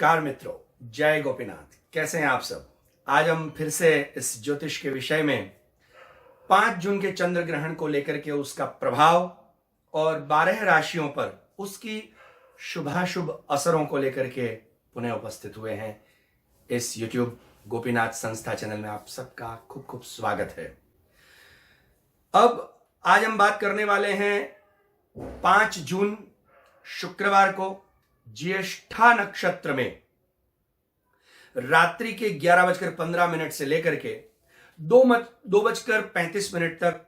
नमस्कार मित्रों, जय गोपीनाथ। कैसे हैं आप सब। आज हम फिर से इस ज्योतिष के विषय में 5 जून के चंद्र ग्रहण को लेकर के उसका प्रभाव और 12 राशियों पर उसकी शुभाशुभ असरों को लेकर के पुनः उपस्थित हुए हैं। इस YouTube गोपीनाथ संस्था चैनल में आप सबका खूब खूब स्वागत है। अब आज हम बात करने वाले हैं 5 जून शुक्रवार को ज्येष्ठा नक्षत्र में रात्रि के 11:15 से लेकर के 2:35 तक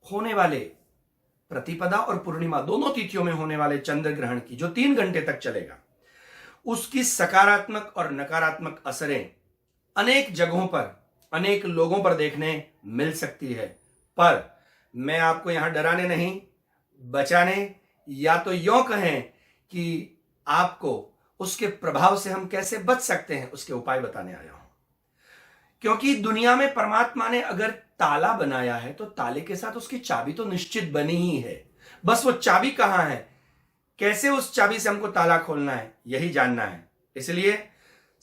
होने वाले प्रतिपदा और पूर्णिमा दोनों तिथियों में होने वाले चंद्र ग्रहण की जो 3 घंटे तक चलेगा, उसकी सकारात्मक और नकारात्मक असरें अनेक जगहों पर, अनेक लोगों पर देखने मिल सकती है। पर मैं आपको यहां डराने नहीं, बचाने या तो यूं कहें कि आपको उसके प्रभाव से हम कैसे बच सकते हैं उसके उपाय बताने आया हूं। क्योंकि दुनिया में परमात्मा ने अगर ताला बनाया है तो ताले के साथ उसकी चाबी तो निश्चित बनी ही है। बस वो चाबी कहां है, कैसे उस चाबी से हमको ताला खोलना है, यही जानना है। इसलिए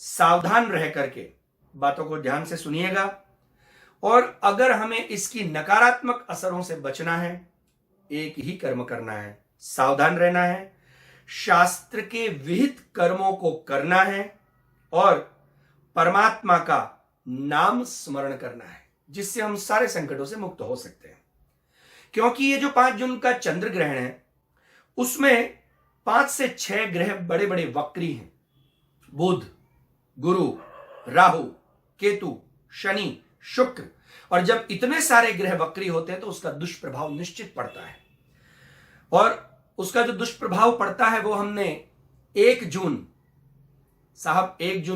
सावधान रह करके बातों को ध्यान से सुनिएगा। और अगर हमें इसकी नकारात्मक असरों से बचना है, एक ही कर्म करना है, सावधान रहना है, शास्त्र के विहित कर्मों को करना है और परमात्मा का नाम स्मरण करना है, जिससे हम सारे संकटों से मुक्त हो सकते हैं। क्योंकि ये जो 5 जून का चंद्र ग्रहण है उसमें 5 से 6 ग्रह बड़े बड़े वक्री हैं। बुध, गुरु, राहु, केतु, शनि, शुक्र। और जब इतने सारे ग्रह वक्री होते हैं तो उसका दुष्प्रभाव निश्चित पड़ता है। और उसका जो दुष्प्रभाव पड़ता है वो हमने 1 जून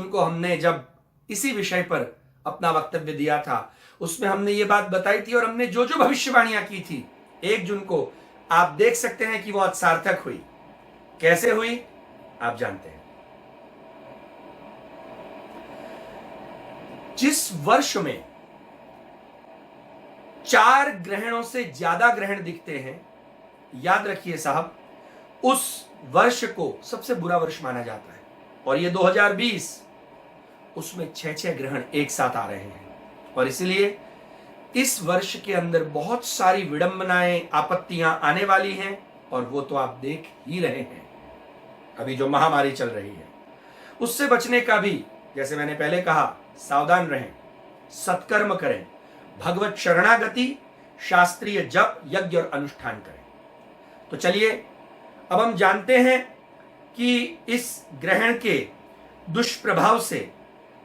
को हमने जब इसी विषय पर अपना वक्तव्य दिया था, उसमें हमने ये बात बताई थी और हमने जो जो भविष्यवाणियां की थी 1 जून को, आप देख सकते हैं कि वो आज सार्थक हुई। कैसे हुई आप जानते हैं। जिस वर्ष में 4 ग्रहणों से ज्यादा ग्रहण दिखते हैं, याद रखिए साहब, उस वर्ष को सबसे बुरा वर्ष माना जाता है। और ये 2020, उसमें 6 ग्रहण एक साथ आ रहे हैं। और इसलिए इस वर्ष के अंदर बहुत सारी विडंबनाएं, आपत्तियां आने वाली हैं। और वो तो आप देख ही रहे हैं, अभी जो महामारी चल रही है उससे बचने का भी, जैसे मैंने पहले कहा, सावधान रहें, सत्कर्म करें, भगवत शरणागति, शास्त्रीय जप, यज्ञ और अनुष्ठान करें। तो चलिए अब हम जानते हैं कि इस ग्रहण के दुष्प्रभाव से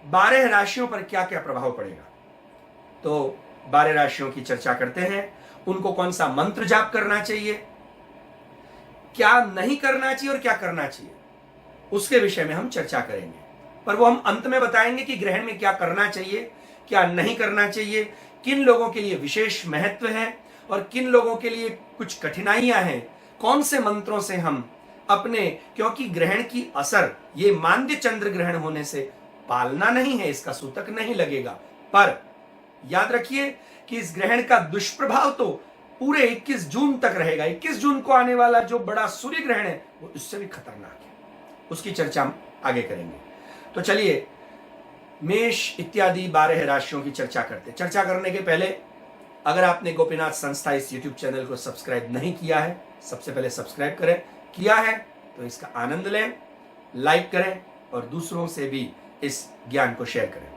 12 राशियों पर क्या क्या प्रभाव पड़ेगा। तो 12 राशियों की चर्चा करते हैं। उनको कौन सा मंत्र जाप करना चाहिए, क्या नहीं करना चाहिए और क्या करना चाहिए, उसके विषय में हम चर्चा करेंगे। पर वो हम अंत में बताएंगे कि ग्रहण में क्या करना चाहिए, क्या नहीं करना चाहिए, किन लोगों के लिए विशेष महत्व है और किन लोगों के लिए कुछ कठिनाइयां हैं, कौन से मंत्रों से हम अपने, क्योंकि ग्रहण की असर ये मांद्य चंद्र ग्रहण होने से पालना नहीं है, इसका सूतक नहीं लगेगा। पर याद रखिए कि इस ग्रहण का दुष्प्रभाव तो पूरे 21 जून तक रहेगा। 21 जून को आने वाला जो बड़ा सूर्य ग्रहण है वो इससे भी खतरनाक है, उसकी चर्चा हम आगे करेंगे। तो चलिए मेष इत्यादि 12 राशियों की चर्चा करते। चर्चा करने के पहले अगर आपने गोपीनाथ संस्था इस YouTube चैनल को सब्सक्राइब नहीं किया है, सबसे पहले सब्सक्राइब करें। किया है तो इसका आनंद लें, लाइक करें और दूसरों से भी इस ज्ञान को शेयर करें।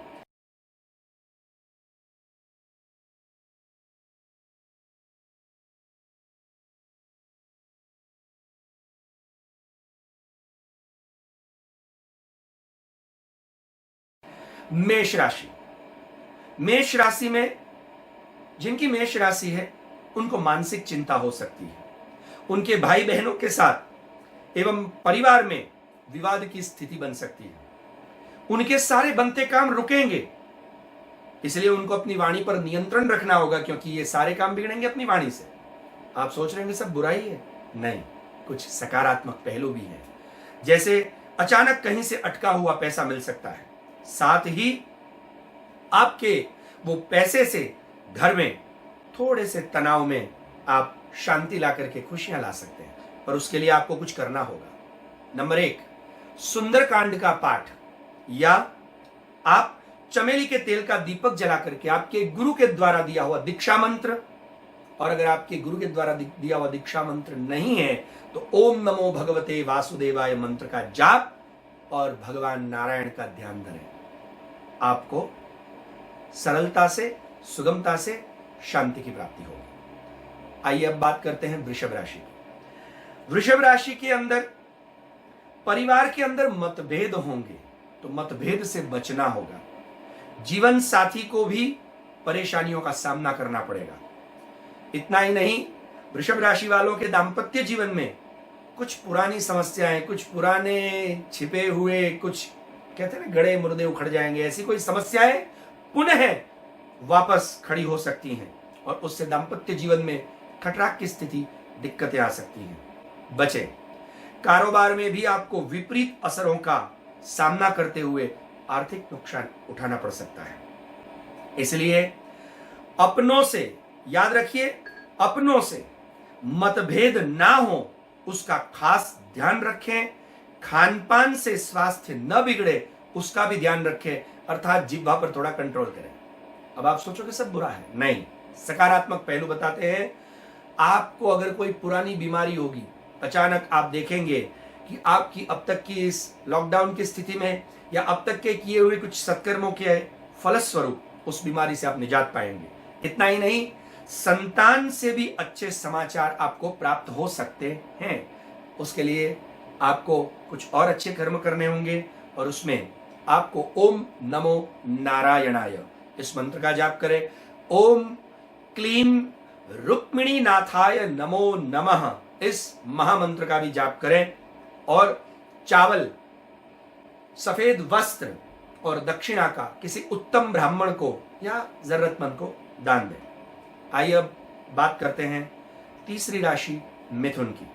मेष राशि। मेष राशि में जिनकी मेष राशि है उनको मानसिक चिंता हो सकती है। उनके भाई बहनों के साथ एवं परिवार में विवाद की स्थिति बन सकती है। उनके सारे बनते काम रुकेंगे, इसलिए उनको अपनी वाणी पर नियंत्रण रखना होगा, क्योंकि ये सारे काम बिगड़ेंगे अपनी वाणी से। आप सोच रहे हैं सब बुराई है, नहीं, कुछ सकारात्मक पहलू भी है। जैसे अचानक कहीं से अटका हुआ पैसा मिल सकता है, साथ ही आपके वो पैसे से घर में थोड़े से तनाव में आप शांति ला करके खुशियां ला सकते हैं। पर उसके लिए आपको कुछ करना होगा। नंबर 1, सुंदरकांड का पाठ, या आप चमेली के तेल का दीपक जला करके आपके गुरु के द्वारा दिया हुआ दीक्षा मंत्र, और अगर आपके गुरु के द्वारा दिया हुआ दीक्षा मंत्र नहीं है तो ओम नमो भगवते वासुदेवाय मंत्र का जाप और भगवान नारायण का ध्यान धरें। आपको सरलता से, सुगमता से शांति की प्राप्ति होगी। आइए अब बात करते हैं वृषभ राशि की। वृषभ राशि के अंदर परिवार के अंदर मतभेद होंगे, तो मतभेद से बचना होगा। जीवन साथी को भी परेशानियों का सामना करना पड़ेगा। इतना ही नहीं, वृषभ राशि वालों के दाम्पत्य जीवन में कुछ पुरानी समस्याएं, कुछ पुराने छिपे हुए, कुछ कहते हैं ना गड़े मुर्दे उखड़ जाएंगे, ऐसी कोई समस्याएं पुनः वापस खड़ी हो सकती हैं और उससे दाम्पत्य जीवन में खटराक की स्थिति, दिक्कतें आ सकती हैं। बचे। कारोबार में भी आपको विपरीत असरों का सामना करते हुए आर्थिक नुकसान उठाना पड़ सकता है। इसलिए अपनों से, याद रखिए, अपनों से मतभेद ना हो उसका खास ध्यान रखें। खान पान से स्वास्थ्य न बिगड़े उसका भी ध्यान रखें, अर्थात जिह्वा पर थोड़ा कंट्रोल करें। अब आप सोचोगे सब बुरा है, नहीं, सकारात्मक पहलू बताते हैं। आपको अगर कोई पुरानी बीमारी होगी, अचानक आप देखेंगे कि आपकी अब तक की इस लॉकडाउन की स्थिति में या अब तक के किए हुए कुछ सत्कर्मों के फलस्वरूप उस बीमारी से आप निजात पाएंगे। इतना ही नहीं, संतान से भी अच्छे समाचार आपको प्राप्त हो सकते हैं। उसके लिए आपको कुछ और अच्छे कर्म करने होंगे और उसमें आपको ओम नमो नारायणाय इस मंत्र का जाप करें। ओम क्लीम रुक्मिणी नाथाय नमो नमः इस महामंत्र का भी जाप करें और चावल, सफेद वस्त्र और दक्षिणा का किसी उत्तम ब्राह्मण को या जरूरतमंद को दान दें। आइए अब बात करते हैं तीसरी राशि मिथुन की।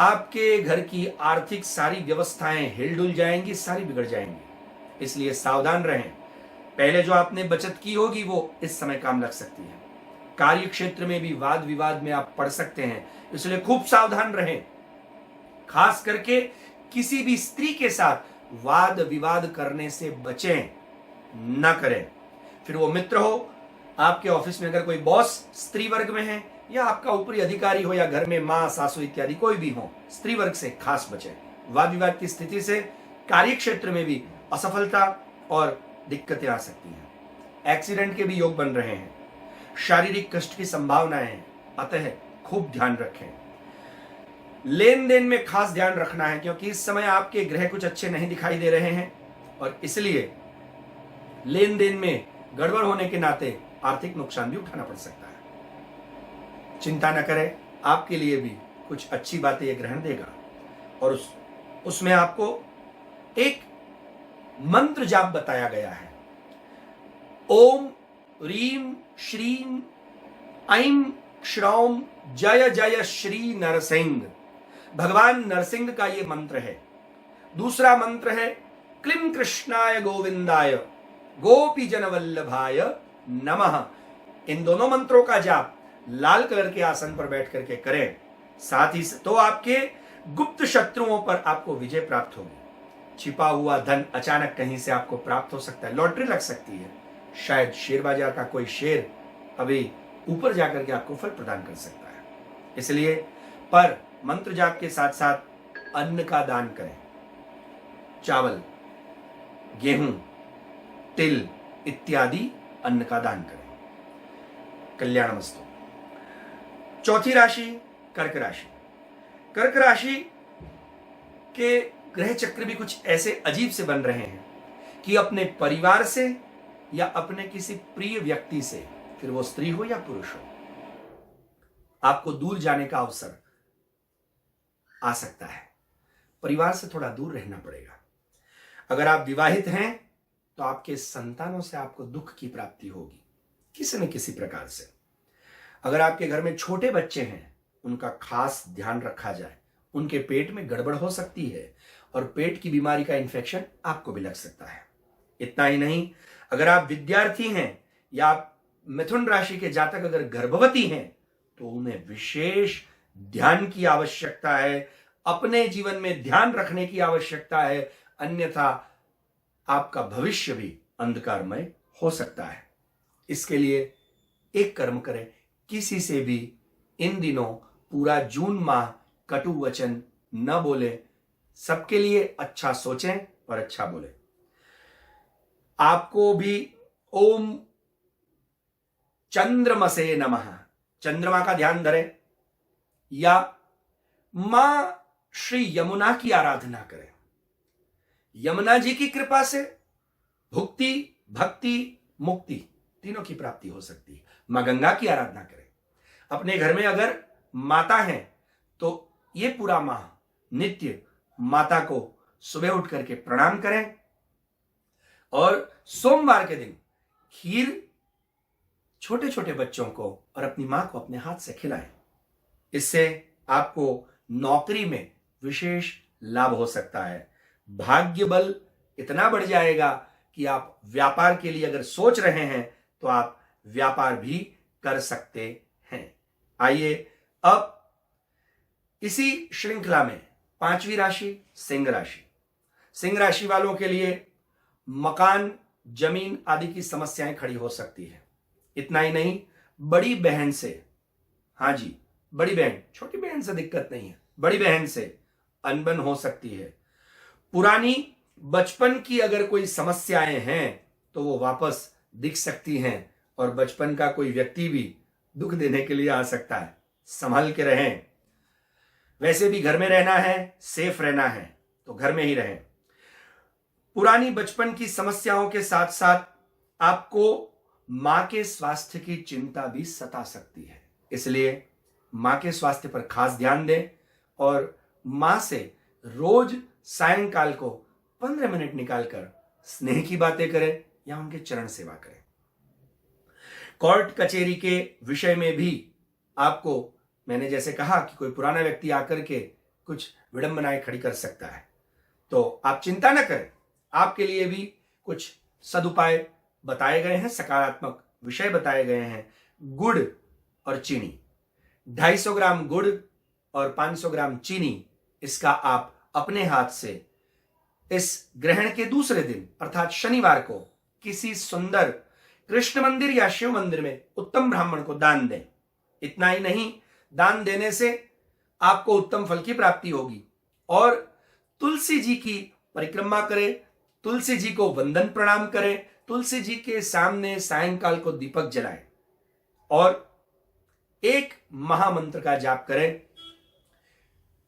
आपके घर की आर्थिक सारी व्यवस्थाएं हिलडुल जाएंगी, सारी बिगड़ जाएंगी, इसलिए सावधान रहें। पहले जो आपने बचत की होगी वो इस समय काम लग सकती है। कार्य क्षेत्र में भी वाद विवाद में आप पड़ सकते हैं, इसलिए खूब सावधान रहें। खास करके किसी भी स्त्री के साथ वाद विवाद करने से बचें, न करें। फिर वो मित्र हो, आपके ऑफिस में अगर कोई बॉस स्त्री वर्ग में है, या आपका ऊपरी अधिकारी हो, या घर में मां, सासू इत्यादि कोई भी हो, स्त्री वर्ग से खास बचें। वाद विवाद की स्थिति से कार्य क्षेत्र में भी असफलता और दिक्कतें आ सकती हैं। एक्सीडेंट के भी योग बन रहे हैं। शारीरिक कष्ट की संभावनाएं हैं, अतः खूब ध्यान रखें। लेन देन में खास ध्यान रखना है, क्योंकि इस समय आपके ग्रह कुछ अच्छे नहीं दिखाई दे रहे हैं और इसलिए लेन देन में गड़बड़ होने के नाते आर्थिक नुकसान भी उठाना पड़ सकता है। चिंता न करें, आपके लिए भी कुछ अच्छी बातें ये ग्रहण देगा और उसमें आपको एक मंत्र जाप बताया गया है। ओम रीम श्रीम ऐं श्रौम जय जय श्री नरसिंह। भगवान नरसिंह का ये मंत्र है। दूसरा मंत्र है क्लीं कृष्णाय गोविंदाय गोपी जन वल्लभाय नमः। इन दोनों मंत्रों का जाप लाल कलर के आसन पर बैठ करके करें। साथ ही तो आपके गुप्त शत्रुओं पर आपको विजय प्राप्त होगी। छिपा हुआ धन अचानक कहीं से आपको प्राप्त हो सकता है, लॉटरी लग सकती है, शायद शेयर बाजार का कोई शेयर अभी ऊपर जाकर के आपको फल प्रदान कर सकता है। इसलिए पर मंत्र जाप के साथ साथ अन्न का दान करें। चावल, गेहूं, तिल इत्यादि अन्न का दान करें। कल्याणमस्तु। चौथी राशि कर्क राशि। कर्क राशि के ग्रह चक्र भी कुछ ऐसे अजीब से बन रहे हैं कि अपने परिवार से या अपने किसी प्रिय व्यक्ति से, फिर वो स्त्री हो या पुरुष हो, आपको दूर जाने का अवसर आ सकता है। परिवार से थोड़ा दूर रहना पड़ेगा। अगर आप विवाहित हैं तो आपके संतानों से आपको दुख की प्राप्ति होगी किसी न किसी प्रकार से। अगर आपके घर में छोटे बच्चे हैं, उनका खास ध्यान रखा जाए। उनके पेट में गड़बड़ हो सकती है और पेट की बीमारी का इन्फेक्शन आपको भी लग सकता है। इतना ही नहीं, अगर आप विद्यार्थी हैं या आप मिथुन राशि के जातक अगर गर्भवती हैं तो उन्हें विशेष ध्यान की आवश्यकता है। अपने जीवन में ध्यान रखने की आवश्यकता है, अन्यथा आपका भविष्य भी अंधकारमय हो सकता है। इसके लिए एक कर्म करें, किसी से भी इन दिनों पूरा जून माह कटु वचन न बोले, सबके लिए अच्छा सोचें और अच्छा बोले। आपको भी ओम चंद्रमसे नमः, चंद्रमा का ध्यान धरें, या मां श्री यमुना की आराधना करें। यमुना जी की कृपा से भुक्ति, भक्ति, मुक्ति तीनों की प्राप्ति हो सकती है। मां गंगा की आराधना करें। अपने घर में अगर माता है तो ये पूरा माह नित्य माता को सुबह उठ करके प्रणाम करें और सोमवार के दिन खीर छोटे छोटे बच्चों को और अपनी मां को अपने हाथ से खिलाएं। इससे आपको नौकरी में विशेष लाभ हो सकता है। भाग्य बल इतना बढ़ जाएगा कि आप व्यापार के लिए अगर सोच रहे हैं तो आप व्यापार भी कर सकते हैं। आइए अब इसी श्रृंखला में पांचवी राशि सिंह राशि। सिंह राशि वालों के लिए मकान, जमीन आदि की समस्याएं खड़ी हो सकती है। इतना ही नहीं, बड़ी बहन से, हाँ जी, बड़ी बहन, छोटी बहन से दिक्कत नहीं है, बड़ी बहन से अनबन हो सकती है। पुरानी बचपन की अगर कोई समस्याएं हैं तो वो वापस दिख सकती हैं और बचपन का कोई व्यक्ति भी दुख देने के लिए आ सकता है। संभल के रहें। वैसे भी घर में रहना है, सेफ रहना है तो घर में ही रहें। पुरानी बचपन की समस्याओं के साथ साथ आपको मां के स्वास्थ्य की चिंता भी सता सकती है, इसलिए मां के स्वास्थ्य पर खास ध्यान दें और मां से रोज सायंकाल को 15 मिनट निकालकर स्नेह की बातें करें या उनके चरण सेवा करें। कोर्ट कचहरी के विषय में भी आपको, मैंने जैसे कहा कि कोई पुराना व्यक्ति आकर के कुछ विडंबनाएं खड़ी कर सकता है, तो आप चिंता न करें। आपके लिए भी कुछ सदुपाय बताए गए हैं, सकारात्मक विषय बताए गए हैं। गुड़ और चीनी, 250 ग्राम गुड़ और 500 ग्राम चीनी, इसका आप अपने हाथ से इस ग्रहण के दूसरे दिन अर्थात शनिवार को किसी सुंदर कृष्ण मंदिर या शिव मंदिर में उत्तम ब्राह्मण को दान दें। इतना ही नहीं, दान देने से आपको उत्तम फल की प्राप्ति होगी। और तुलसी जी की परिक्रमा करें, तुलसी जी को वंदन प्रणाम करें, तुलसी जी के सामने सायंकाल को दीपक जलाएं और एक महामंत्र का जाप करें,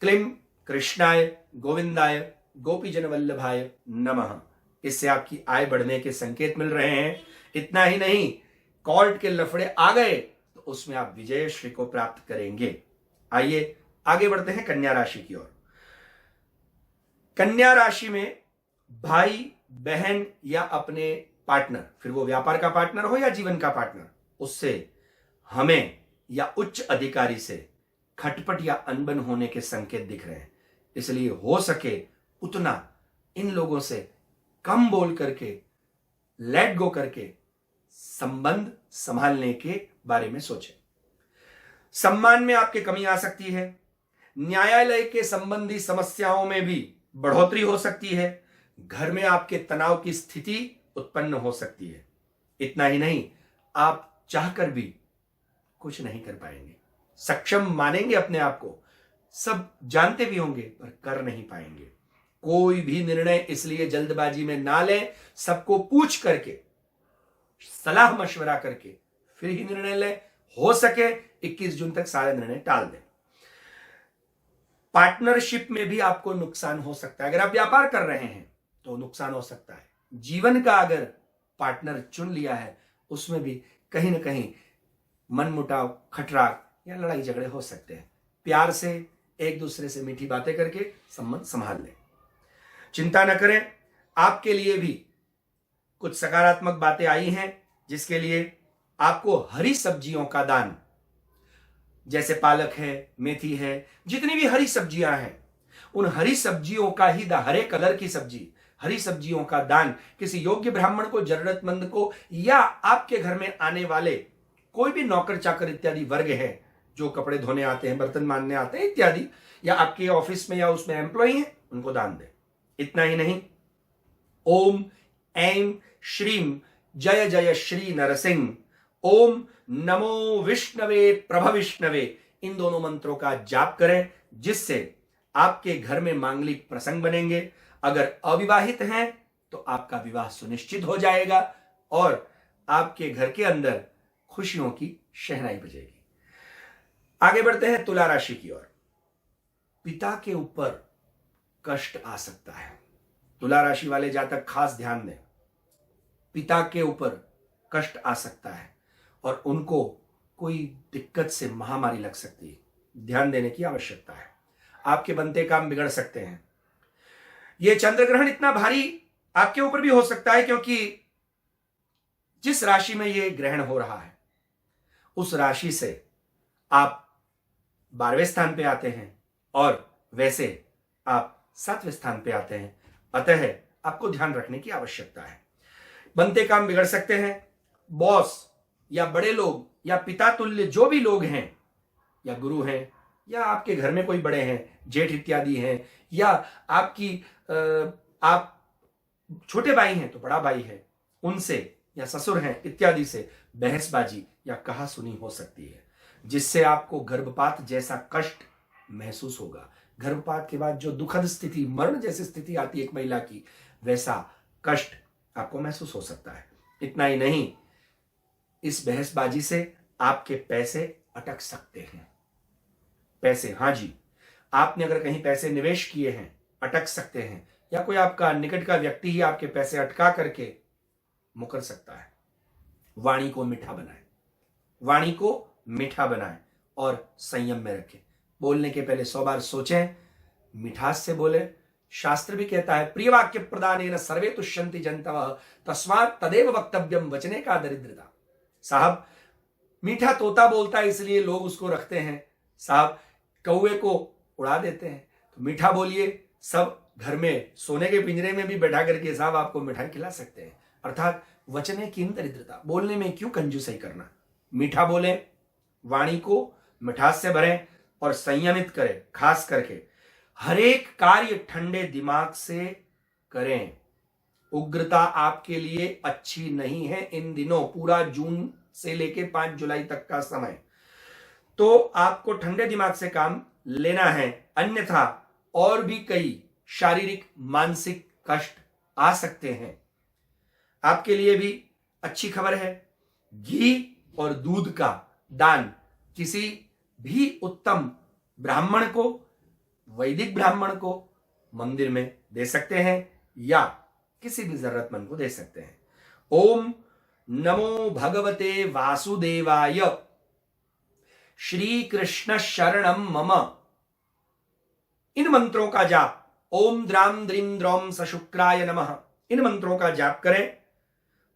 क्लीं कृष्णाय गोविंदाय गोपीजन वल्लभाय नमः। इससे आपकी आय बढ़ने के संकेत मिल रहे हैं। इतना ही नहीं, कोर्ट के लफड़े आ गए तो उसमें आप विजय श्री को प्राप्त करेंगे। आइए आगे बढ़ते हैं कन्या राशि की ओर। कन्या राशि में भाई, बहन या अपने पार्टनर, फिर वो व्यापार का पार्टनर हो या जीवन का पार्टनर, उससे हमें या उच्च अधिकारी से खटपट या अनबन होने के संकेत दिख रहे हैं। इसलिए हो सके उतना इन लोगों से कम बोल करके, लेट गो करके संबंध संभालने के बारे में सोचें। सम्मान में आपके कमी आ सकती है। न्यायालय के संबंधी समस्याओं में भी बढ़ोतरी हो सकती है। घर में आपके तनाव की स्थिति उत्पन्न हो सकती है। इतना ही नहीं, आप चाहकर भी कुछ नहीं कर पाएंगे। सक्षम मानेंगे अपने आप को, सब जानते भी होंगे पर कर नहीं पाएंगे। कोई भी निर्णय इसलिए जल्दबाजी में ना लें, सबको पूछ करके, सलाह मशवरा करके फिर ही निर्णय लें। हो सके 21 जून तक सारे निर्णय टाल दें। पार्टनरशिप में भी आपको नुकसान हो सकता है। अगर आप व्यापार कर रहे हैं तो नुकसान हो सकता है। जीवन का अगर पार्टनर चुन लिया है उसमें भी कहीं ना कहीं मनमुटाव, खटराग या लड़ाई झगड़े हो सकते हैं। प्यार से एक दूसरे से मीठी बातें करके संबंध संभाल लें। चिंता न करें, आपके लिए भी कुछ सकारात्मक बातें आई हैं, जिसके लिए आपको हरी सब्जियों का दान, जैसे पालक है, मेथी है, जितनी भी हरी सब्जियां हैं, उन हरी सब्जियों का ही हरे कलर की सब्जी, हरी सब्जियों का दान किसी योग्य ब्राह्मण को, जरूरतमंद को, या आपके घर में आने वाले कोई भी नौकर चाकर इत्यादि वर्ग है जो कपड़े धोने आते हैं, बर्तन मांजने आते हैं इत्यादि, या आपके ऑफिस में या उसमें एम्प्लॉय हैं उनको दान दें। इतना ही नहीं, ओम ऐं श्रीम जय जय श्री नरसिंह, ओम नमो विष्णवे प्रभ विष्णवे, इन दोनों मंत्रों का जाप करें, जिससे आपके घर में मांगलिक प्रसंग बनेंगे। अगर अविवाहित हैं तो आपका विवाह सुनिश्चित हो जाएगा और आपके घर के अंदर खुशियों की शहनाई बजेगी। आगे बढ़ते हैं तुला राशि की ओर। पिता के ऊपर कष्ट आ सकता है। तुला राशि वाले जातक खास ध्यान दें, पिता के ऊपर कष्ट आ सकता है और उनको कोई दिक्कत से महामारी लग सकती है। ध्यान देने की आवश्यकता है। आपके बनते काम बिगड़ सकते हैं। यह चंद्र ग्रहण इतना भारी आपके ऊपर भी हो सकता है, क्योंकि जिस राशि में यह ग्रहण हो रहा है उस राशि से आप 12वें स्थान पे आते हैं और वैसे आप 7वें स्थान पे आते हैं। अतः आपको ध्यान रखने की आवश्यकता है। बनते काम बिगड़ सकते हैं। बॉस या बड़े लोग या पिता तुल्य जो भी लोग हैं, या गुरु हैं, या आपके घर में कोई बड़े हैं, जेठ इत्यादि हैं, या आप छोटे भाई हैं तो बड़ा भाई है, उनसे या ससुर हैं इत्यादि से बहसबाजी या कहा सुनी हो सकती है, जिससे आपको गर्भपात जैसा कष्ट महसूस होगा। गर्भपात के बाद जो दुखद स्थिति, मरण जैसी स्थिति आती है एक महिला की, वैसा कष्ट आपको महसूस हो सकता है। इतना ही नहीं, इस बहसबाजी से आपके पैसे अटक सकते हैं। पैसे, हां जी, आपने अगर कहीं पैसे निवेश किए हैं, अटक सकते हैं, या कोई आपका निकट का व्यक्ति ही आपके पैसे अटका करके मुकर सकता है। वाणी को मीठा बनाएं, वाणी को मीठा बनाएं और संयम में रखें। बोलने के पहले 100 बार सोचें, मिठास से बोले। शास्त्र भी कहता है, प्रिय वाक्य प्रदानेन सर्वे तुष्यन्ति जन्तवः तस्मात् तदेव वक्तव्यम वचने का दरिद्रता। साहब, मीठा तोता बोलता है इसलिए लोग उसको रखते हैं। साहब, कौवे को उड़ा देते हैं। तो मीठा बोलिए। सब घर में सोने के पिंजरे में भी बैठा करके साहब आपको मिठाई खिला सकते हैं। अर्थात वचने किम दरिद्रता, बोलने में क्यों कंजूसई करना। मीठा बोलें, वाणी को मिठास से भरें और संयमित करें। खास करके हर एक कार्य ठंडे दिमाग से करें। उग्रता आपके लिए अच्छी नहीं है इन दिनों। पूरा जून से लेके 5 जुलाई तक का समय तो आपको ठंडे दिमाग से काम लेना है, अन्यथा और भी कई शारीरिक मानसिक कष्ट आ सकते हैं। आपके लिए भी अच्छी खबर है, घी और दूध का दान किसी भी उत्तम ब्राह्मण को, वैदिक ब्राह्मण को मंदिर में दे सकते हैं या किसी भी जरूरतमंद को दे सकते हैं। ओम नमो भगवते वासुदेवाय, श्री कृष्ण शरणम मम, इन मंत्रों का जाप, ओम द्राम द्रीम द्रौम सशुक्राय नमः, इन मंत्रों का जाप करें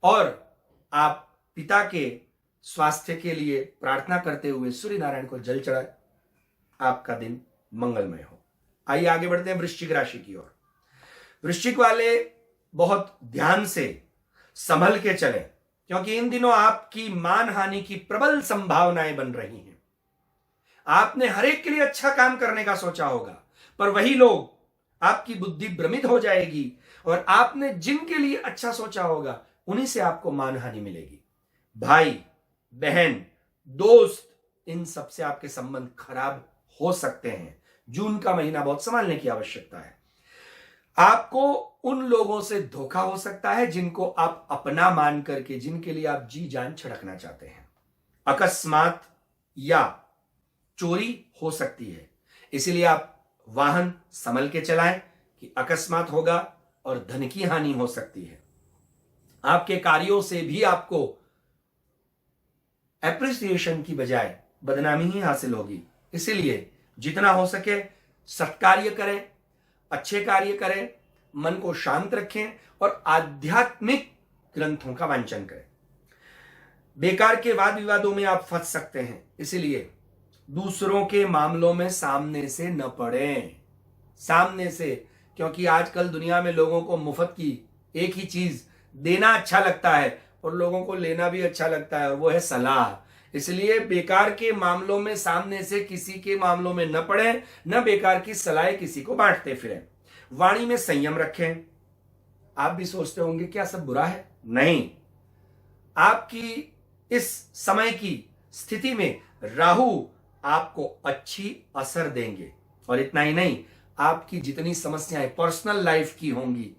और आप पिता के स्वास्थ्य के लिए प्रार्थना करते हुए सूर्य नारायण को जल चढ़ाएं। आपका दिन मंगलमय हो। आइए आगे बढ़ते हैं वृश्चिक राशि की ओर। वृश्चिक वाले बहुत ध्यान से संभल के चलें, क्योंकि इन दिनों आपकी मान हानि की प्रबल संभावनाएं बन रही हैं। आपने हर एक के लिए अच्छा काम करने का सोचा होगा, पर वही लोग, आपकी बुद्धि भ्रमित हो जाएगी और आपने जिनके लिए अच्छा सोचा होगा उन्हीं से आपको मानहानि मिलेगी। भाई बहन दोस्त, इन सब से आपके संबंध खराब हो सकते हैं। जून का महीना बहुत संभालने की आवश्यकता है। आपको उन लोगों से धोखा हो सकता है जिनको आप अपना मान करके, जिनके लिए आप जी जान छिड़कना चाहते हैं। अकस्मात या चोरी हो सकती है, इसलिए आप वाहन संभल के चलाएं कि अकस्मात होगा और धन की हानि हो सकती है। आपके कार्यों से भी आपको एप्रिसिएशन की बजाय बदनामी ही हासिल होगी। इसीलिए जितना हो सके सत्कार्य करें, अच्छे कार्य करें, मन को शांत रखें और आध्यात्मिक ग्रंथों का वांचन करें। बेकार के वाद विवादों में आप फंस सकते हैं, इसलिए दूसरों के मामलों में सामने से न पड़ें। सामने से, क्योंकि आजकल दुनिया में लोगों को मुफ्त की एक ही चीज देना अच्छा लगता है और लोगों को लेना भी अच्छा लगता है, और वो है सलाह। इसलिए बेकार के मामलों में सामने से किसी के मामलों में न पड़े, न बेकार की सलाह किसी को बांटते फिरें। वाणी में संयम रखें। आप भी सोचते होंगे क्या सब बुरा है? नहीं, आपकी इस समय की स्थिति में राहु आपको अच्छी असर देंगे। और इतना ही नहीं, आपकी जितनी समस्याएं पर्सनल लाइफ की होंगी,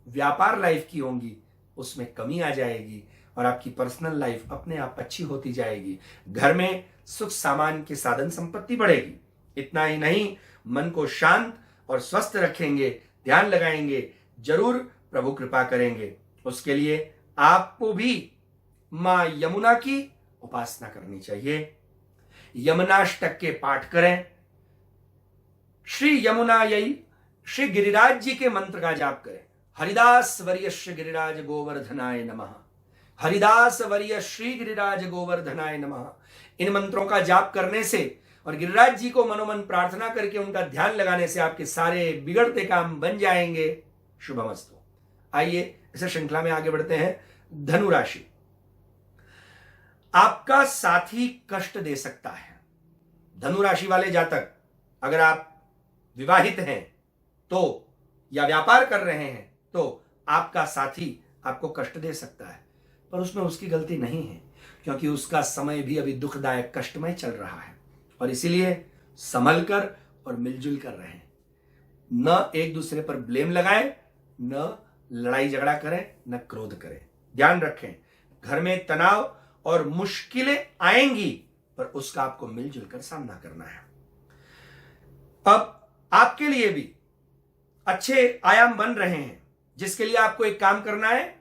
व्यापार लाइफ की होंगी, उसमें कमी आ जाएगी और आपकी पर्सनल लाइफ अपने आप अच्छी होती जाएगी। घर में सुख सामान के साधन संपत्ति बढ़ेगी। इतना ही नहीं, मन को शांत और स्वस्थ रखेंगे, ध्यान लगाएंगे, जरूर प्रभु कृपा करेंगे। उसके लिए आपको भी मां यमुना की उपासना करनी चाहिए। यमुनाष्टक के पाठ करें। श्री यमुनायै श्री गिरिराज जी के मंत्र का जाप करें। हरिदास वर्य श्री गिरिराज गोवर्धनाय नमः, हरिदास वर्य श्री गिरिराज गोवर्धनाय नमः। इन मंत्रों का जाप करने से और गिरिराज जी को मनोमन प्रार्थना करके उनका ध्यान लगाने से आपके सारे बिगड़ते काम बन जाएंगे। शुभमस्तु। आइए इस श्रृंखला में आगे बढ़ते हैं। धनु राशि। आपका साथी कष्ट दे सकता है। धनु राशि वाले जातक, अगर आप विवाहित हैं तो या व्यापार कर रहे हैं तो आपका साथी आपको कष्ट दे सकता है, पर उसमें उसकी गलती नहीं है, क्योंकि उसका समय भी अभी दुखदायक कष्टमय चल रहा है। और इसीलिए संभल कर और मिलजुल कर रहें। न एक दूसरे पर ब्लेम लगाएं, न लड़ाई झगड़ा करें, न क्रोध करें। ध्यान रखें, घर में तनाव और मुश्किलें आएंगी, पर उसका आपको मिलजुल कर सामना करना है। अब आपके लिए भी अच्छे आयाम बन रहे हैं, जिसके लिए आपको एक काम करना है,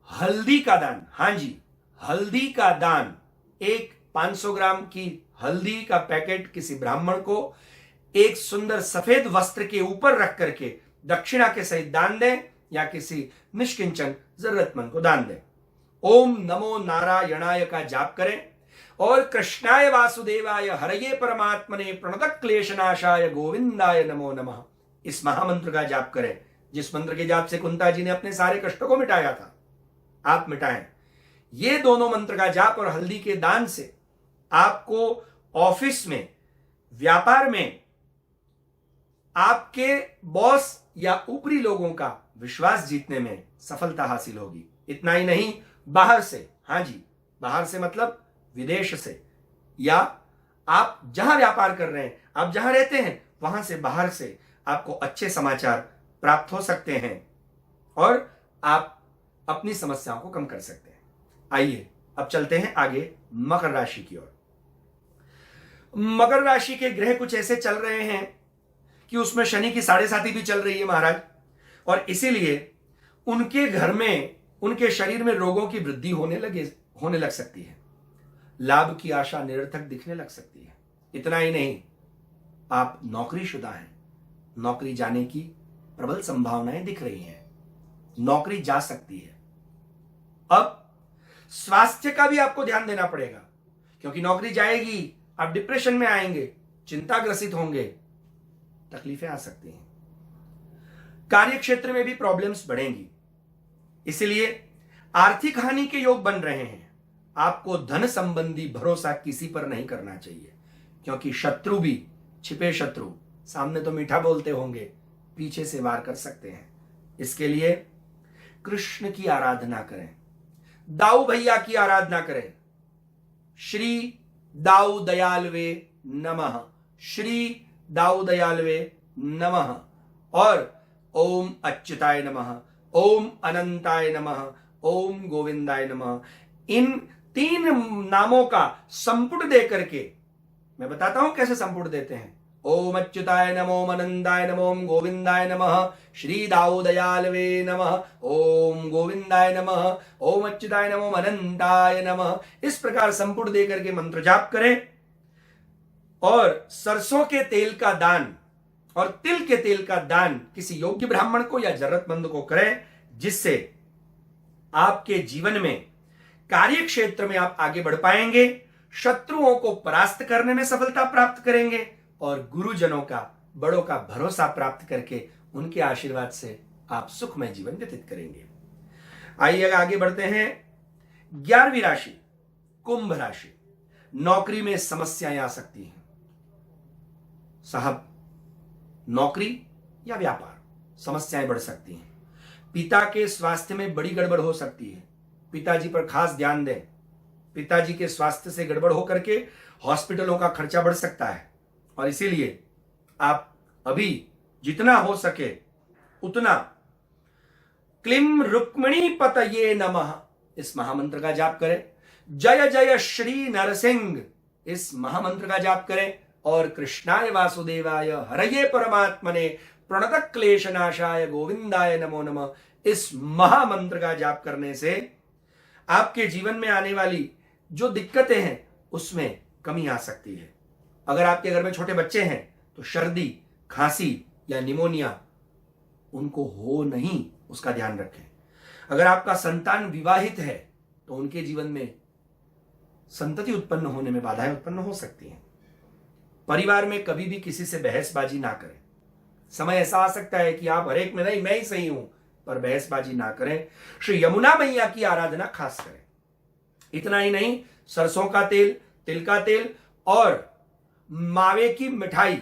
हल्दी का दान। हां जी, हल्दी का दान। एक 500 ग्राम की हल्दी का पैकेट किसी ब्राह्मण को एक सुंदर सफेद वस्त्र के ऊपर रख करके दक्षिणा के सहित दान दें, या किसी निष्किंचन जरूरतमंद को दान दें। ओम नमो नारायणाय का जाप करें और कृष्णाय वासुदेवाय हरये परमात्मने प्रणतः क्लेशनाशाय गोविंदाय नमो नमः, इस महामंत्र का जाप करें, जिस मंत्र के जाप से कुंता जी ने अपने सारे कष्टों को मिटाया था। आप मिटाएं। ये दोनों मंत्र का जाप और हल्दी के दान से आपको ऑफिस में, व्यापार में आपके बॉस या ऊपरी लोगों का विश्वास जीतने में सफलता हासिल होगी। इतना ही नहीं, बाहर से, हां जी, बाहर से मतलब विदेश से, या आप जहां व्यापार कर रहे हैं, आप जहां रहते हैं, वहां से, बाहर से आपको अच्छे समाचार प्राप्त हो सकते हैं और आप अपनी समस्याओं को कम कर सकते हैं। आइए अब चलते हैं आगे मकर राशि की ओर। मकर राशि के ग्रह कुछ ऐसे चल रहे हैं कि उसमें शनि की 7.5 भी चल रही है महाराज, और इसीलिए उनके घर में, उनके शरीर में रोगों की वृद्धि होने लग सकती है। लाभ की आशा निरर्थक दिखने लग सकती है। इतना ही नहीं, आप नौकरीशुदा हैं, नौकरी जाने की प्रबल संभावनाएं दिख रही हैं, नौकरी जा सकती है। अब स्वास्थ्य का भी आपको ध्यान देना पड़ेगा, क्योंकि नौकरी जाएगी, आप डिप्रेशन में आएंगे, चिंताग्रसित होंगे, तकलीफें आ सकती हैं। कार्य क्षेत्र में भी प्रॉब्लम्स बढ़ेंगी, इसलिए आर्थिक हानि के योग बन रहे हैं। आपको धन संबंधी भरोसा किसी पर नहीं करना चाहिए, क्योंकि शत्रु भी, छिपे शत्रु, सामने तो मीठा बोलते होंगे, पीछे से वार कर सकते हैं। इसके लिए कृष्ण की आराधना करें, दाऊ भैया की आराधना करें। श्री दाऊ दयालवे नमः, श्री दाऊ दयालवे नमः, और ओम अच्युताय नमः, ओम अनंताय नमः, ओम गोविंदाय नमः। इन 3 नामों का संपुट दे करके, मैं बताता हूं कैसे संपुट देते हैं। ओम अच्युताय नमो, ओम अनंताय नमो, ओम गोविंदाय नमः, श्री दाऊदयालवे नमः, ओम गोविंदाय नमः, ओम अच्युताय नमो, अनंताय नमः। इस प्रकार संपुट दे करके मंत्र जाप करें और सरसों के तेल का दान और तिल के तेल का दान किसी योग्य ब्राह्मण को या जरूरतमंद को करें, जिससे आपके जीवन में, कार्य क्षेत्र में आप आगे बढ़ पाएंगे, शत्रुओं को परास्त करने में सफलता प्राप्त करेंगे और गुरुजनों का, बड़ों का भरोसा प्राप्त करके उनके आशीर्वाद से आप सुखमय जीवन व्यतीत करेंगे। आइए आगे बढ़ते हैं 11वीं राशि, कुंभ राशि। नौकरी में समस्याएं आ सकती हैं साहब, नौकरी या व्यापार समस्याएं बढ़ सकती हैं। पिता के स्वास्थ्य में बड़ी गड़बड़ हो सकती है, पिताजी पर खास ध्यान दें। पिताजी के स्वास्थ्य से गड़बड़ होकर के हॉस्पिटलों का खर्चा बढ़ सकता है, और इसीलिए आप अभी जितना हो सके उतना क्लीं रुक्मिणी पतये नमः इस महामंत्र का जाप करें। जय जय श्री नरसिंह इस महामंत्र का जाप करें, और कृष्णाय वासुदेवाय हरये परमात्मने प्रणत क्लेशनाशाय गोविंदाय नमो नमः इस महामंत्र का जाप करने से आपके जीवन में आने वाली जो दिक्कतें हैं उसमें कमी आ सकती है। अगर आपके घर में छोटे बच्चे हैं तो सर्दी, खांसी या निमोनिया उनको हो नहीं, उसका ध्यान रखें। अगर आपका संतान विवाहित है तो उनके जीवन में संतति उत्पन्न होने में बाधाएं उत्पन्न हो सकती हैं। परिवार में कभी भी किसी से बहसबाजी ना करें। समय ऐसा आ सकता है कि आप हर एक में नहीं मैं ही सही हूं, पर बहसबाजी ना करें। श्री यमुना मैया की आराधना खास करें। इतना ही नहीं, सरसों का तेल, तिल का तेल और मावे की मिठाई,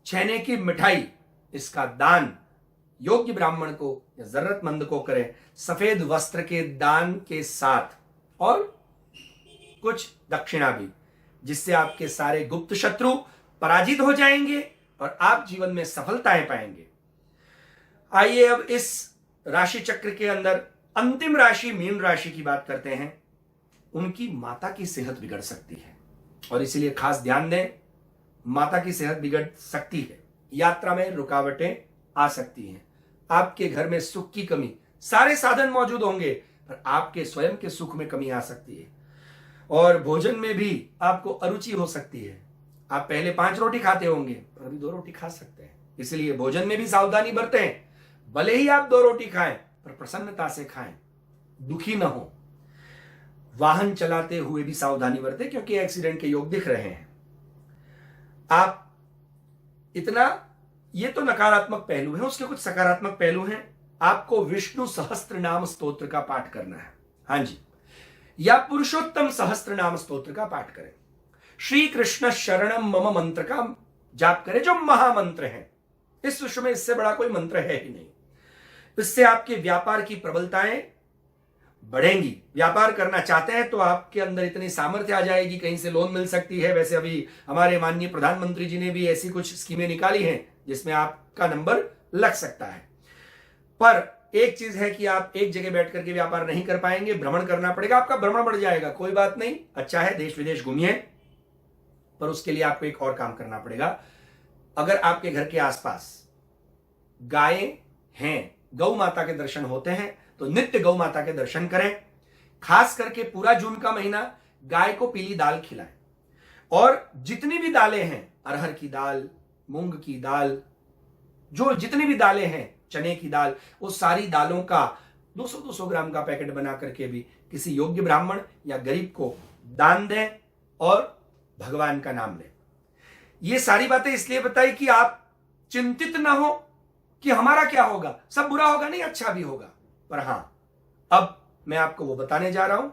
छेने की मिठाई, इसका दान योग्य ब्राह्मण को या जरूरतमंद को करें, सफेद वस्त्र के दान के साथ, और कुछ दक्षिणा भी, जिससे आपके सारे गुप्त शत्रु पराजित हो जाएंगे और आप जीवन में सफलताएं पाएंगे। आइए अब इस राशि चक्र के अंदर अंतिम राशि मीन राशि की बात करते हैं। उनकी माता की सेहत बिगड़ सकती है, और इसीलिए खास ध्यान दें, माता की सेहत बिगड़ सकती है। यात्रा में रुकावटें आ सकती हैं, आपके घर में सुख की कमी, सारे साधन मौजूद होंगे पर आपके स्वयं के सुख में कमी आ सकती है, और भोजन में भी आपको अरुचि हो सकती है। आप पहले 5 रोटी खाते होंगे पर अभी 2 रोटी खा सकते हैं, इसलिए भोजन में भी सावधानी बरतें। भले ही आप 2 रोटी खाएं पर प्रसन्नता से खाएं, दुखी ना हो। वाहन चलाते हुए भी सावधानी बरतें क्योंकि एक्सीडेंट के योग दिख रहे हैं। आप इतना, ये तो नकारात्मक पहलू है, उसके कुछ सकारात्मक पहलू हैं। आपको विष्णु सहस्त्र नाम स्तोत्र का पाठ करना है, हाँ जी, या पुरुषोत्तम सहस्त्र नाम स्तोत्र का पाठ करें। श्री कृष्ण शरणम मम मंत्र का जाप करें, जो महामंत्र है। इस विश्व में इससे बड़ा कोई मंत्र है ही नहीं। इससे आपके व्यापार की प्रबलताएं बढ़ेंगी। व्यापार करना चाहते हैं तो आपके अंदर इतनी सामर्थ्य आ जाएगी, कहीं से लोन मिल सकती है। वैसे अभी हमारे माननीय प्रधानमंत्री जी ने भी ऐसी कुछ स्कीमें निकाली हैं जिसमें आपका नंबर लग सकता है। पर एक चीज है कि आप एक जगह बैठ करके व्यापार नहीं कर पाएंगे, भ्रमण करना पड़ेगा। आपका भ्रमण बढ़ जाएगा, कोई बात नहीं, अच्छा है, देश विदेश घूमिए, पर उसके लिए आपको एक और काम करना पड़ेगा। अगर आपके घर के आसपास गायें हैं, गौ माता के दर्शन होते हैं, तो नित्य गौ माता के दर्शन करें। खास करके पूरा जून का महीना गाय को पीली दाल खिलाएं, और जितनी भी दालें हैं, अरहर की दाल, मूंग की दाल, जो जितनी भी दालें हैं, चने की दाल, वो सारी दालों का 200-200 ग्राम का पैकेट बना करके भी किसी योग्य ब्राह्मण या गरीब को दान दें और भगवान का नाम लें। ये सारी बातें इसलिए बताई कि आप चिंतित ना हो कि हमारा क्या होगा, सब बुरा होगा, नहीं, अच्छा भी होगा। पर हां, अब मैं आपको वो बताने जा रहा हूं।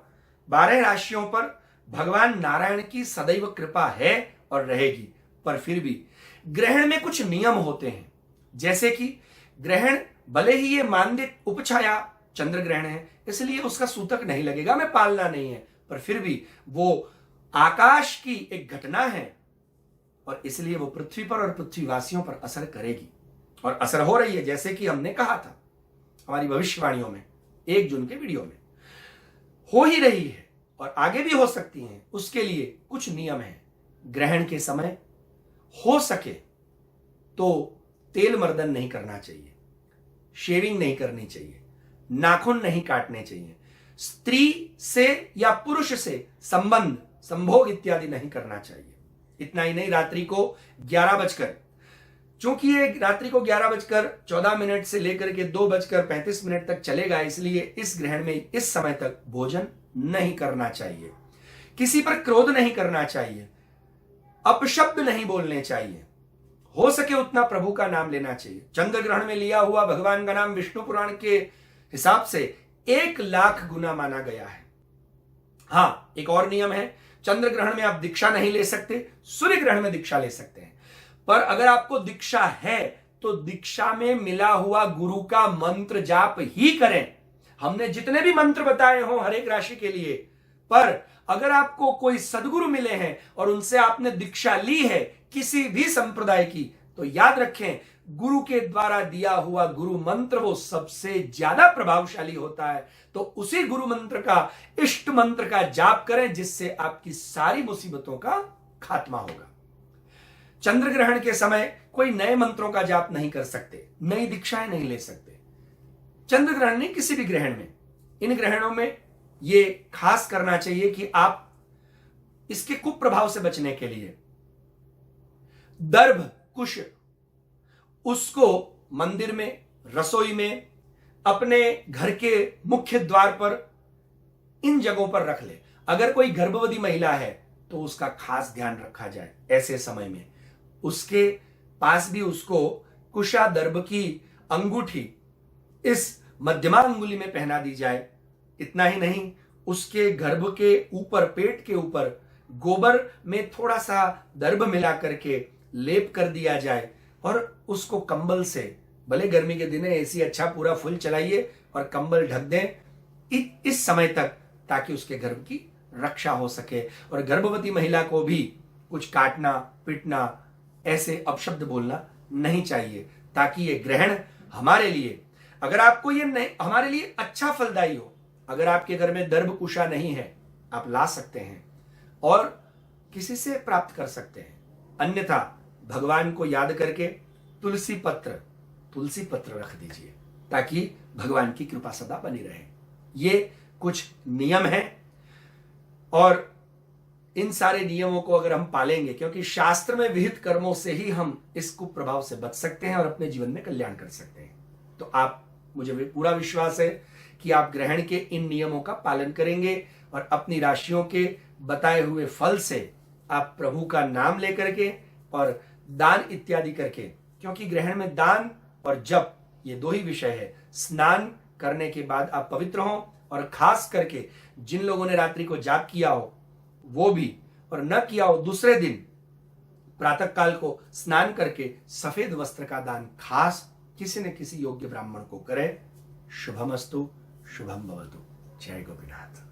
12 राशियों पर भगवान नारायण की सदैव कृपा है और रहेगी, पर फिर भी ग्रहण में कुछ नियम होते हैं। जैसे कि ग्रहण, भले ही ये मानदिक उपछाया चंद्र ग्रहण है, इसलिए उसका सूतक नहीं लगेगा, हमें पालना नहीं है, पर फिर भी वो आकाश की एक घटना है और इसलिए वो पृथ्वी पर और पृथ्वीवासियों पर असर करेगी, और असर हो रही है। जैसे कि हमने कहा था हमारी भविष्यवाणियों में, 1 जून के वीडियो में, हो ही रही है और आगे भी हो सकती हैं। उसके लिए कुछ नियम है। ग्रहण के समय हो सके तो तेल मर्दन नहीं करना चाहिए, शेविंग नहीं करनी चाहिए, नाखून नहीं काटने चाहिए, स्त्री से या पुरुष से संबंध, संभोग इत्यादि नहीं करना चाहिए। इतना ही नहीं, रात्रि को 11 बजकर, चूंकि ये रात्रि को 11:14 से लेकर के 2:35 तक चलेगा, इसलिए इस ग्रहण में इस समय तक भोजन नहीं करना चाहिए, किसी पर क्रोध नहीं करना चाहिए, अपशब्द नहीं बोलने चाहिए, हो सके उतना प्रभु का नाम लेना चाहिए। चंद्र ग्रहण में लिया हुआ भगवान का नाम विष्णु पुराण के हिसाब से 1 लाख गुना माना गया है। हां, एक और नियम है, चंद्र ग्रहण में आप दीक्षा नहीं ले सकते, सूर्य ग्रहण में दीक्षा ले सकते हैं। पर अगर आपको दीक्षा है तो दीक्षा में मिला हुआ गुरु का मंत्र जाप ही करें। हमने जितने भी मंत्र बताए हों हर एक राशि के लिए, पर अगर आपको कोई सदगुरु मिले हैं और उनसे आपने दीक्षा ली है किसी भी संप्रदाय की, तो याद रखें गुरु के द्वारा दिया हुआ गुरु मंत्र वो सबसे ज्यादा प्रभावशाली होता है। तो उसी गुरु मंत्र का, इष्ट मंत्र का जाप करें, जिससे आपकी सारी मुसीबतों का खात्मा होगा। चंद्र ग्रहण के समय कोई नए मंत्रों का जाप नहीं कर सकते, नई दीक्षाएं नहीं ले सकते। चंद्र ग्रहण नहीं, किसी भी ग्रहण में, इन ग्रहणों में ये खास करना चाहिए कि आप इसके कुप्रभाव से बचने के लिए दर्भ कुश उसको मंदिर में, रसोई में, अपने घर के मुख्य द्वार पर, इन जगहों पर रख ले। अगर कोई गर्भवती महिला है तो उसका खास ध्यान रखा जाए। ऐसे समय में उसके पास भी उसको कुशा दर्भ की अंगूठी इस मध्यमा अंगुली में पहना दी जाए। इतना ही नहीं, उसके गर्भ के ऊपर, पेट के ऊपर गोबर में थोड़ा सा दर्भ मिला करके लेप कर दिया जाए और उसको कंबल से, भले गर्मी के दिन है, एसी अच्छा पूरा फुल चलाइए और कंबल ढक दें इस समय तक, ताकि उसके गर्भ की रक्षा हो सके। और गर्भवती महिला को भी कुछ काटना, पीटना, ऐसे अपशब्द बोलना नहीं चाहिए, ताकि ये ग्रहण हमारे लिए, अगर आपको ये नहीं, हमारे लिए अच्छा फलदायी हो। अगर आपके घर में दर्भ कुशा नहीं है, आप ला सकते हैं और किसी से प्राप्त कर सकते हैं। अन्यथा भगवान को याद करके तुलसी पत्र रख दीजिए, ताकि भगवान की कृपा सदा बनी रहे। ये कुछ नियम हैं और इन सारे नियमों को अगर हम पालेंगे, क्योंकि शास्त्र में विहित कर्मों से ही हम इस कुप्रभाव से बच सकते हैं और अपने जीवन में कल्याण कर सकते हैं। तो आप, मुझे पूरा विश्वास है कि आप ग्रहण के इन नियमों का पालन करेंगे और अपनी राशियों के बताए हुए फल से आप प्रभु का नाम लेकर के और दान इत्यादि करके, क्योंकि ग्रहण में दान और जप ये दो ही विषय है। स्नान करने के बाद आप पवित्र हों, और खास करके जिन लोगों ने रात्रि को जाप किया हो वो भी, और न किया हो दूसरे दिन प्रातः काल को स्नान करके सफेद वस्त्र का दान खास किसी न किसी योग्य ब्राह्मण को करें। शुभमस्तु, शुभम भवतु। जय गोपीनाथ।